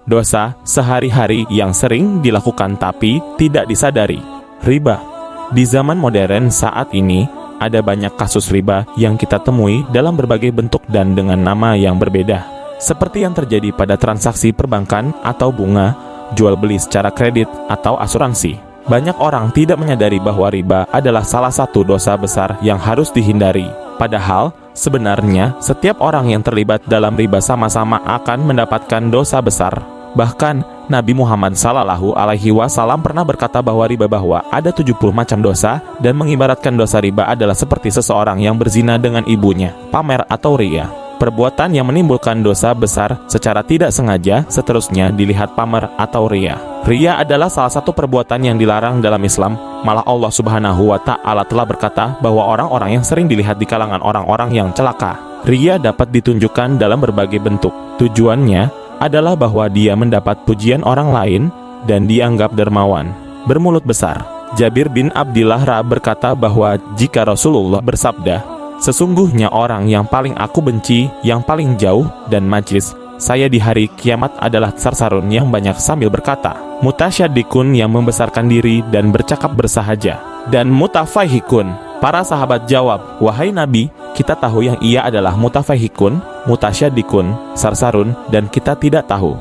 dosa sehari-hari yang sering dilakukan tapi tidak disadari. Riba. Di zaman modern saat ini, ada banyak kasus riba yang kita temui dalam berbagai bentuk dan dengan nama yang berbeda. Seperti yang terjadi pada transaksi perbankan atau bunga, jual beli secara kredit atau asuransi. Banyak orang tidak menyadari bahwa riba adalah salah satu dosa besar yang harus dihindari. Padahal, sebenarnya setiap orang yang terlibat dalam riba sama-sama akan mendapatkan dosa besar. Bahkan, Nabi Muhammad SAW pernah berkata bahwa ada 70 macam dosa, dan mengibaratkan dosa riba adalah seperti seseorang yang berzina dengan ibunya, pamer atau riya. Perbuatan yang menimbulkan dosa besar secara tidak sengaja seterusnya dilihat pamer atau riya. Riya adalah salah satu perbuatan yang dilarang dalam Islam. Malah Allah Subhanahu wa Ta'ala telah berkata bahwa orang-orang yang sering dilihat di kalangan orang-orang yang celaka. Riya dapat ditunjukkan dalam berbagai bentuk. Tujuannya adalah bahwa dia mendapat pujian orang lain dan dianggap dermawan. Bermulut besar. Jabir bin Abdillah berkata bahwa jika Rasulullah bersabda, "Sesungguhnya orang yang paling aku benci, yang paling jauh dan majlis saya di hari kiamat adalah sarsarun yang banyak sambil berkata, mutasyadikun yang membesarkan diri dan bercakap bersahaja, dan mutafahikun." Para sahabat jawab, "Wahai Nabi, kita tahu yang ia adalah mutafahikun, mutasyadikun, sarsarun, dan kita tidak tahu."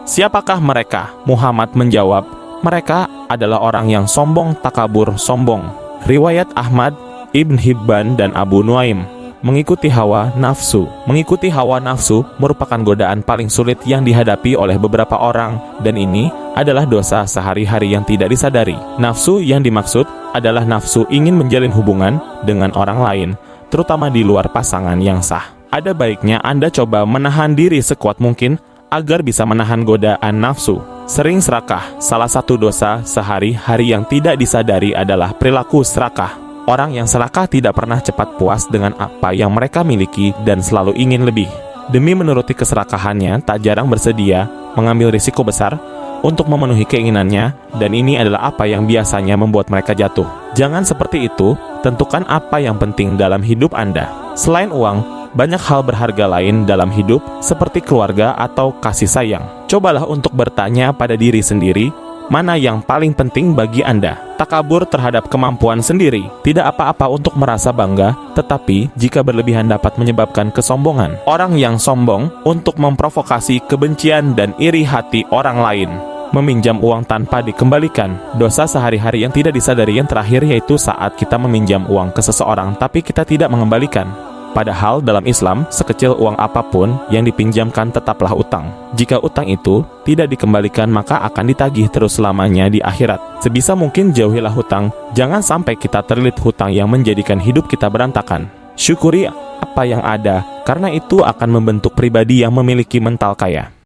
"Siapakah mereka?" Muhammad menjawab, "Mereka adalah orang yang sombong, takabur, sombong." Riwayat Ahmad, Ibn Hibban dan Abu Nuaim. Mengikuti hawa nafsu. Mengikuti hawa nafsu merupakan godaan paling sulit yang dihadapi oleh beberapa orang, dan ini adalah dosa sehari-hari yang tidak disadari. Nafsu yang dimaksud adalah nafsu ingin menjalin hubungan dengan orang lain, terutama di luar pasangan yang sah. Ada baiknya Anda coba menahan diri sekuat mungkin agar bisa menahan godaan nafsu. Sering serakah. Salah satu dosa sehari-hari yang tidak disadari adalah perilaku serakah. Orang yang serakah tidak pernah cepat puas dengan apa yang mereka miliki dan selalu ingin lebih. Demi menuruti keserakahannya, tak jarang bersedia mengambil risiko besar untuk memenuhi keinginannya, dan ini adalah apa yang biasanya membuat mereka jatuh. Jangan seperti itu. Tentukan apa yang penting dalam hidup Anda. Selain uang, banyak hal berharga lain dalam hidup seperti keluarga atau kasih sayang. Cobalah untuk bertanya pada diri sendiri, mana yang paling penting bagi Anda? Takabur terhadap kemampuan sendiri. Tidak apa-apa untuk merasa bangga, tetapi jika berlebihan dapat menyebabkan kesombongan. Orang yang sombong untuk memprovokasi kebencian dan iri hati orang lain. Meminjam uang tanpa dikembalikan. Dosa sehari-hari yang tidak disadari yang terakhir yaitu saat kita meminjam uang ke seseorang tapi kita tidak mengembalikan. Padahal dalam Islam, sekecil uang apapun yang dipinjamkan tetaplah utang. Jika utang itu tidak dikembalikan, maka akan ditagih terus selamanya di akhirat. Sebisa mungkin jauhilah hutang. Jangan sampai kita terlilit hutang yang menjadikan hidup kita berantakan. Syukuri apa yang ada, karena itu akan membentuk pribadi yang memiliki mental kaya.